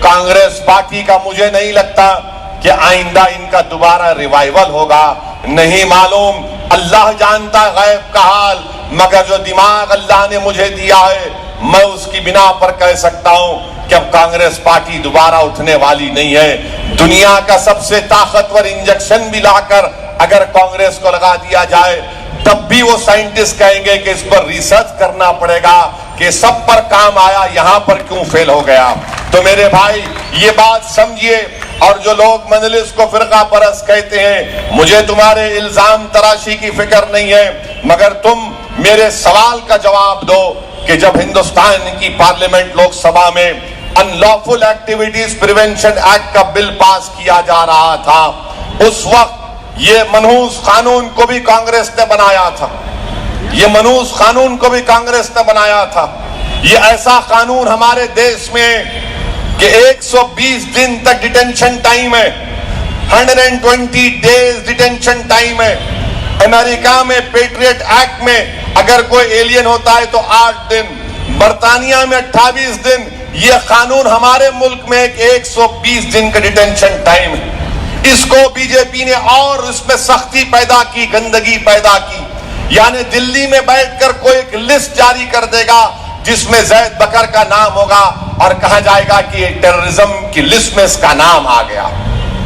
Congress party का मुझे नहीं लगता कि आइंदा इनका दोबारा रिवाइवल होगा, नहीं मालूम, अल्लाह जानता गैब का हाल, मगर जो दिमाग अल्लाह ने मुझे दिया है मैं उसकी बिना पर कह सकता हूं कि अब कांग्रेस पार्टी दोबारा उठने वाली नहीं है। दुनिया का सबसे ताकतवर इंजेक्शन भी लाकर अगर कांग्रेस को लगा दिया जाए तब भी वो साइंटिस्ट कहेंगे कि इस पर रिसर्च करना पड़ेगा कि सब पर काम आया, यहां पर क्यों फेल हो गया। तो मेरे भाई ये बात समझिए, और जो लोग मजलिस को फिरका परस्त कहते हैं, मुझे तुम्हारे इल्जाम तराशी की फिक्र नहीं है, मगर तुम मेरे सवाल का जवाब दो कि जब हिंदुस्तान की पार्लियामेंट लोकसभा में अनलॉफुल एक्टिविटीज प्रिवेंशन एक्ट का बिल पास किया जा रहा था, उस वक्त ये मनहूस कानून को भी कांग्रेस ने बनाया था, ये मनहूस कानून को भी कांग्रेस ने बनाया था। ये ऐसा कानून हमारे देश में कि 120 दिन तक डिटेंशन टाइम है, 120 डेज डिटेंशन टाइम है। अमेरिका में पेट्रियट एक्ट में अगर कोई एलियन होता है तो 8 दिन, बर्तानिया में 28 दिन। ये कानून हमारे मुल्क में 120 दिन का डिटेंशन टाइम है। इसको बीजेपी ने और इसमें सख्ती पैदा की, गंदगी पैदा की, यानी दिल्ली में बैठकर कोई एक लिस्ट जारी कर देगा जिसमें जैद बकर का नाम होगा और कहा जाएगा कि टेररिज्म की लिस्ट में इसका नाम आ गया।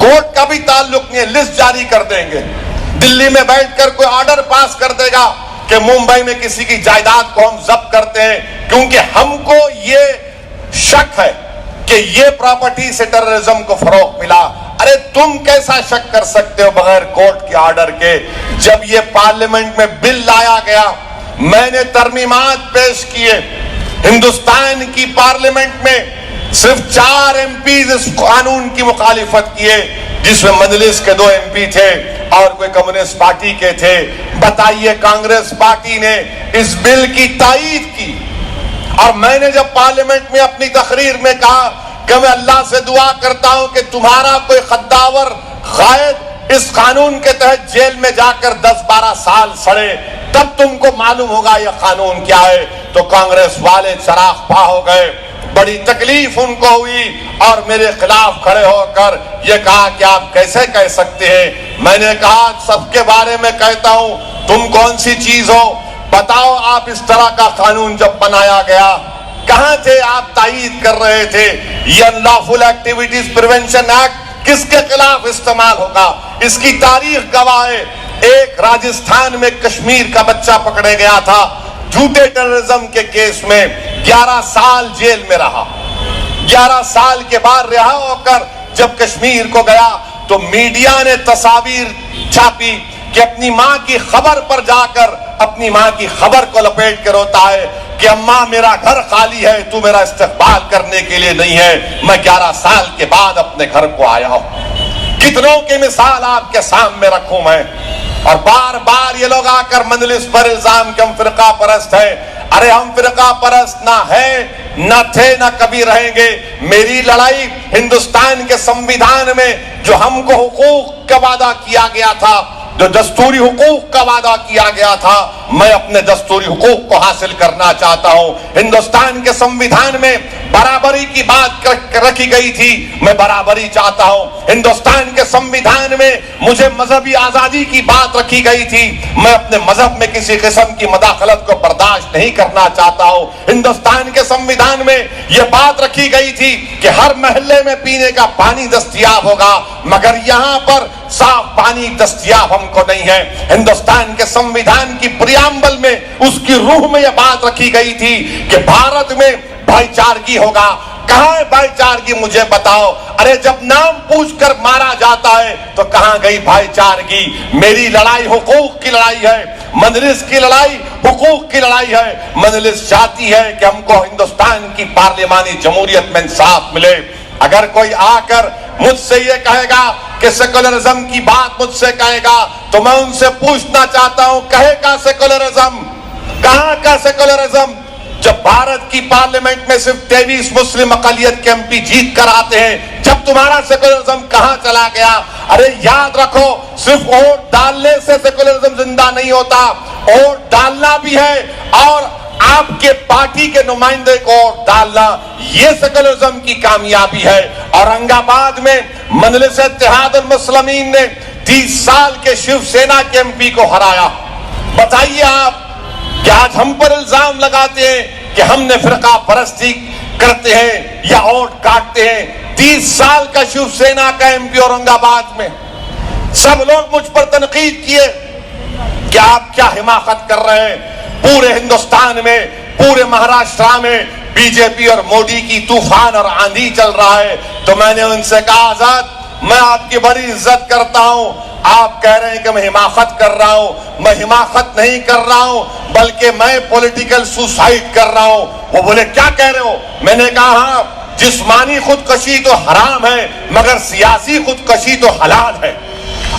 कोर्ट का भी ताल्लुक नहीं है, लिस्ट जारी कर देंगे। दिल्ली में बैठकर कोई ऑर्डर पास कर देगा कि मुंबई में किसी की जायदाद को हम जब्त करते हैं क्योंकि हमको ये शक है कि ये प्रॉपर्टी से टेररिज्म को फरोग मिला। अरे तुम कैसा शक कर सकते हो बगैर कोर्ट के ऑर्डर के? जब ये पार्लियामेंट में बिल लाया गया, मैंने तरमीमात पेश किए, हिंदुस्तान की पार्लियामेंट में सिर्फ 4 एमपीज इस कानून की मुखालिफत किए, जिसमें मजलिस के 2 एमपी थे और कोई कम्युनिस्ट पार्टी के थे। बताइए, कांग्रेस पार्टी ने इस बिल की तायीद की। और मैंने जब पार्लियामेंट में अपनी तकरीर में कहा कि मैं अल्लाह से दुआ करता हूं कि तुम्हारा कोई खद्दावर गायद इस कानून के तहत जेल में जाकर 10-12 साल सड़े, तब तुमको मालूम होगा यह कानून क्या है। तो कांग्रेस वाले चराग पा हो गए, बड़ी तकलीफ उनको हुई और मेरे खिलाफ खड़े होकर ये कहा कि आप कैसे कह सकते हैं। मैंने कहा सबके बारे में कहता हूं, तुम कौन सी चीज हो, बताओ। आप इस तरह का कानून जब बनाया गया कहां थे आप, तायीद कर रहे थे? ये अनलॉफुल एक्टिविटीज प्रिवेंशन एक्ट किसके खिलाफ इस्तेमाल होगा? इसकी तारीख गवाह है। एक राजस्थान में कश्मीर का बच्चा पकड़े गया था झूठे टेररिज्म के केस में, 11 साल जेल में रहा। 11 साल के बाद रिहा होकर जब कश्मीर को गया तो मीडिया ने तस्वीर छापी कि अपनी मां की खबर पर जाकर अपनी मां की खबर को लपेट कर रोता है कि अम्मा मेरा घर खाली है, तू मेरा इस्तकबाल करने के लिए नहीं है, मैं 11 साल के बाद अपने घर को आया हूं। कितनों की मिसाल आपके सामने रखूं मैं। और बार बार ये लोग आकर मजलिस पर इल्जाम कि हम फिरका परस्त है। अरे हम फिरका परस्त ना है, ना थे, ना कभी रहेंगे। मेरी लड़ाई हिंदुस्तान के संविधान में जो हमको हुकूक का वादा किया गया था, जो दस्तूरी हुकूक का वादा किया गया था, मैं अपने दस्तूरी हुकूक को हासिल करना चाहता हूं। हिंदुस्तान के संविधान में बराबरी की बात रखी गई थी, मैं बराबरी चाहता हूं। हिंदुस्तान के संविधान में मुझे मजहबी आजादी की बात रखी गई थी, मैं अपने मजहब में किसी किस्म की मदाखलत को बर्दाश्त नहीं करना चाहता हूं। हिंदुस्तान के संविधान में यह बात रखी गई थी कि हर मोहल्ले में पीने का पानी दस्तयाब होगा, मगर यहां पर साफ पानी दस्तयाब हमको नहीं है। हिंदुस्तान के संविधान की प्रियम्बल में उसकी रूह में यह बात रखी गई थी कि भारत में भाईचारगी होगा। कहां है भाईचारगी, मुझे बताओ। अरे जब नाम पूछकर मारा जाता है तो कहां गई भाईचारगी? मेरी लड़ाई हुकूक की लड़ाई है, मजलिस की लड़ाई हुकूक की लड़ाई है। मजलिस चाहती है कि हमको हिंदुस्तान की पार्लियामानी जमहूरियत में इंसाफ मिले। अगर कोई आकर मुझसे ये कहेगा कि सेकुलरिज्म की बात मुझसे कहेगा तो मैं उनसे पूछना चाहता हूं, कहेगा सेकुलरिज्म? कहां का सेकुलरिज्म? जब भारत की पार्लियामेंट में सिर्फ 23 मुस्लिम अकलियत के एमपी जीत कर आते हैं, जब तुम्हारा सेकुलरिज्म कहां चला गया? अरे याद रखो, सिर्फ वोट डालने से सेकुलरिज्म जिंदा नहीं होता, वोट डालना भी है और آپ کے پارٹی کے نمائندے کو ڈالنا، یہ سیکولرزم کی کامیابی ہے۔ اورنگ آباد میں مجلس اتحاد المسلمین نے 30 سال کے شیو سینا کے ایم پی کو ہرایا۔ بتائیے آپ کہ آج ہم پر الزام لگاتے ہیں کہ ہم نے فرقہ پرستی کرتے ہیں یا ووٹ کاٹتے ہیں۔ 30 سال کا شیو سینا کا ایم پی اورنگ آباد میں، سب لوگ مجھ پر تنقید کیے کہ آپ کیا حماقت کر رہے ہیں، پورے ہندوستان میں، پورے مہاراشٹرا میں بی جے پی اور مودی کی طوفان اور آندھی چل رہا ہے۔ تو میں نے ان سے کہا آزاد، میں آپ کی بڑی عزت کرتا ہوں، آپ کہہ رہے ہیں کہ میں حماقت کر رہا ہوں، میں حماقت نہیں کر رہا ہوں بلکہ میں پولیٹیکل سوسائڈ کر رہا ہوں۔ وہ بولے کیا کہہ رہے ہو؟ میں نے کہا ہاں، جسمانی خودکشی تو حرام ہے مگر سیاسی خودکشی تو حلال ہے۔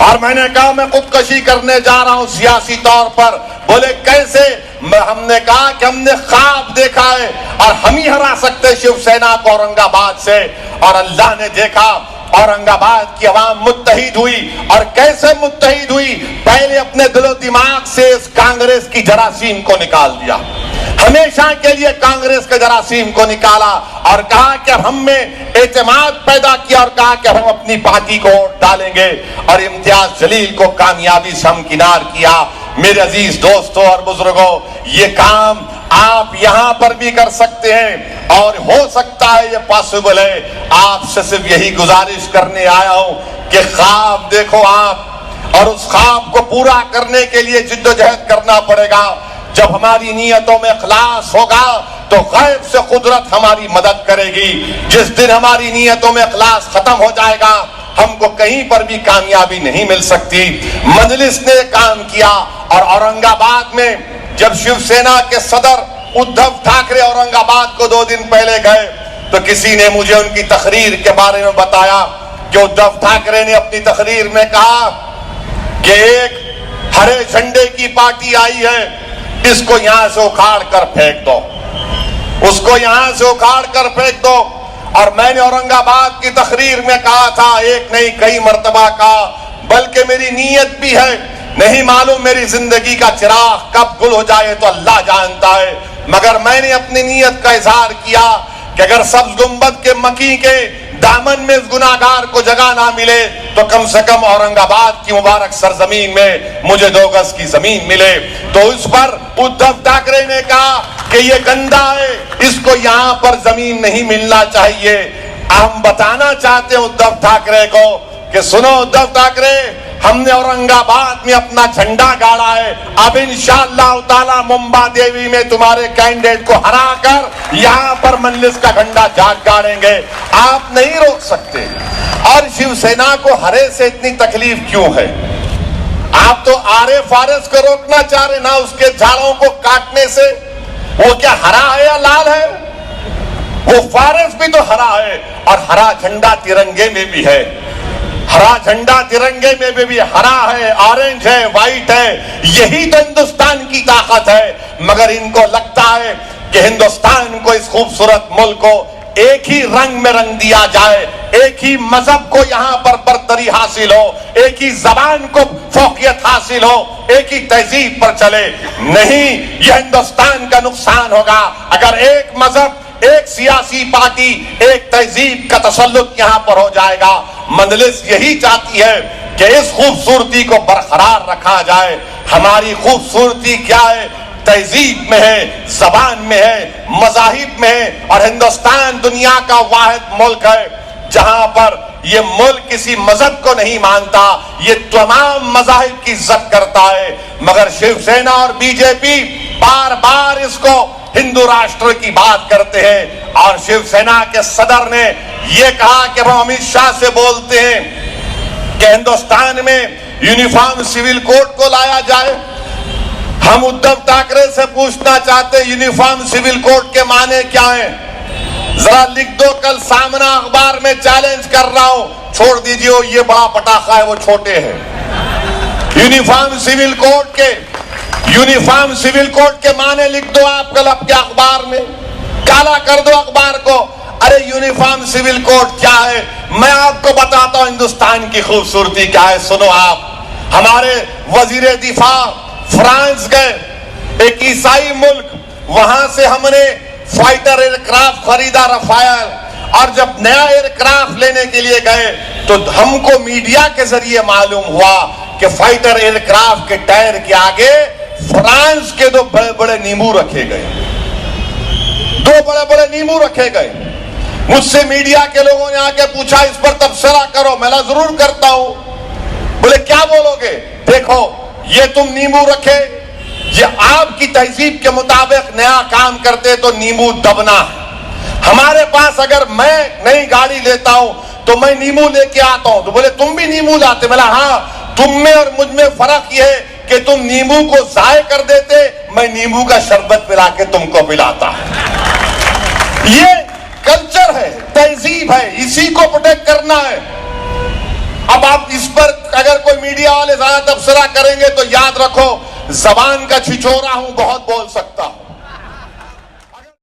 اور میں نے کہا میں خودکشی کرنے جا رہا ہوں سیاسی طور پر۔ بولے کیسے؟ ہم نے کہا کہ ہم نے خواب دیکھا ہے اور ہم ہی ہرا سکتے شیو سینا کو اورنگ آباد سے، اور اللہ نے دیکھا اورنگ آباد کی عوام متحد ہوئی۔ اور کیسے متحد ہوئی؟ پہلے اپنے دل و دماغ سے اس کانگریس کی جراثیم کو نکال دیا، ہمیشہ کے لیے کانگریس کے جراثیم کو نکالا، اور کہا کہ ہم میں اعتماد پیدا کیا، اور کہا کہ ہم اپنی پارٹی کو ووٹ ڈالیں گے، اور امتیاز جلیل کو کامیابی سے ہمکنار کیا۔ میرے عزیز دوستوں اور بزرگوں، یہ کام آپ یہاں پر بھی کر سکتے ہیں، اور ہو سکتا ہے یہ پاسبل ہے۔ آپ سے صرف یہی گزارش کرنے آیا ہوں کہ خواب دیکھو آپ، اور اس خواب کو پورا کرنے کے لیے جد و جہد کرنا پڑے گا۔ جب ہماری نیتوں میں اخلاص ہوگا تو غیب سے قدرت ہماری مدد کرے گی۔ جس دن ہماری نیتوں میں اخلاص ختم ہو جائے گا، ہم کو کہیں پر بھی کامیابی نہیں مل سکتی۔ مجلس نے کام کیا، اور اورنگ آباد میں جب شیو سینا کے صدر ادھو ٹھاکرے اورنگ آباد کو 2 دن پہلے گئے تو کسی نے مجھے ان کی تقریر کے بارے میں بتایا کہ ادھو ٹھاکرے نے اپنی تقریر میں کہا کہ ایک ہرے جھنڈے کی پارٹی آئی ہے، اس کو یہاں سے اکھاڑ کر پھینک دو، اس کو یہاں سے اکھاڑ کر پھینک دو۔ اور میں نے اورنگ آباد کی تقریر میں کہا تھا، ایک نہیں کئی مرتبہ کہا، بلکہ میری نیت بھی ہے، نہیں معلوم میری زندگی کا چراغ کب گل ہو جائے تو اللہ جانتا ہے، مگر میں نے اپنی نیت کا اظہار کیا کہ اگر سبز گنبد کے مکی کے دامن میں اس گناہگار کو جگہ نہ ملے تو کم سے کم اورنگ آباد کی مبارک سرزمین میں مجھے 2 گز کی زمین ملے۔ تو اس پر ادھو ٹھاکرے نے کہا کہ یہ گندا ہے، اس کو یہاں پر زمین نہیں ملنا چاہیے۔ ہم بتانا چاہتے ہیں ادھو ٹھاکرے کو کہ سنو ادھو ٹھاکرے، ہم نے اورنگ آباد میں اپنا جھنڈا گاڑا ہے، اب انشاءاللہ تعالی ممبا دیوی میں تمہارے کینڈیڈیٹ کو ہرا کر یہاں پر مجلس کا جھنڈا گاڑیں گے، آپ نہیں روک سکتے۔ اور شیو سینا کو ہرے سے اتنی تکلیف کیوں ہے؟ آپ تو آرے فارس کو روکنا چاہ رہے، نہ اس کے جھاڑوں کو کاٹنے سے۔ وہ کیا ہرا ہے یا لال ہے؟ وہ فارس بھی تو ہرا ہے، اور ہرا جھنڈا ترنگے میں بھی ہے، ہرا جھنڈا ترنگے میں بھی ہرا ہے، آرنج ہے، وائٹ ہے، یہی تو ہندوستان کی طاقت ہے۔ مگر ان کو لگتا ہے کہ ہندوستان کو، اس خوبصورت ملک کو ایک ہی رنگ میں رنگ دیا جائے، ایک ہی مذہب کو یہاں پر برتری حاصل ہو، ایک ہی زبان کو فوقیت حاصل ہو، ایک ہی تہذیب پر چلے۔ نہیں، یہ ہندوستان کا نقصان ہوگا اگر ایک مذہب، ایک سیاسی پارٹی، ایک تہذیب کا تسلط یہاں پر ہو جائے گا۔ مجلس یہی چاہتی ہے کہ اس خوبصورتی کو برقرار رکھا جائے۔ ہماری خوبصورتی کیا ہے؟ تہذیب میں ہے، زبان میں ہے، مذاہب میں ہے، اور ہندوستان دنیا کا واحد ملک ہے جہاں پر یہ ملک کسی مذہب کو نہیں مانتا، یہ تمام مذاہب کی عزت کرتا ہے۔ مگر شیو سینا اور بی جے پی بار بار اس کو ہندو راشٹر کی بات کرتے ہیں، اور شیو سینا کے صدر نے یہ کہا کہ ہم امت شاہ سے بولتے ہیں کہ ہندوستان میں یونیفارم سول کوڈ کو لایا جائے۔ ہم ادھو ٹھاکرے سے پوچھنا چاہتے ہیں یونیفارم سول کوڈ کے معنی کیا ہیں؟ ذرا لکھ دو، کل سامنا اخبار میں چیلنج کر رہا ہوں، چھوڑ دیجئے یہ بڑا پٹاخہ ہے، وہ چھوٹے ہیں۔ یونیفارم سول کوڈ کے معنی لکھ دو آپ کل اپنے اخبار میں، کالا کر دو اخبار کو۔ ارے یونیفارم سول کوڈ کیا ہے؟ میں آپ کو بتاتا ہوں ہندوستان کی خوبصورتی کیا ہے، سنو آپ۔ ہمارے وزیر دفاع فرانس گئے، ایک عیسائی ملک वहां से हमने फाइटर एयरक्राफ्ट खरीदा रफायल, और जब नया एयरक्राफ्ट लेने के लिए गए तो हमको मीडिया के जरिए मालूम हुआ कि फाइटर एयरक्राफ्ट के टायर के आगे फ्रांस के दो बड़े बड़े नींबू रखे गए, दो बड़े बड़े नींबू रखे गए। मुझसे मीडिया के लोगों ने आके पूछा इस पर तबसरा करो, मैं जरूर करता हूं। बोले क्या बोलोगे? देखो ये तुम नींबू रखे, ये आपकी तहजीब के मुताबिक नया काम करते तो नींबू दबना है। हमारे पास अगर मैं नई गाड़ी लेता हूं तो मैं नींबू लेके आता हूं। तो बोले तुम भी नींबू लाते? बोला हाँ, तुम में और मुझ में फर्क यह है कि तुम नींबू को जाय कर देते, मैं नींबू का शरबत पिला के तुमको पिलाता। ये कल्चर है, तहजीब है, इसी को प्रोटेक्ट करना है। अब आप इस पर अगर कोई मीडिया वाले ज्यादा तबसरा करेंगे तो याद रखो, जबान का छिछोरा हूं, बहुत बोल सकता हूं।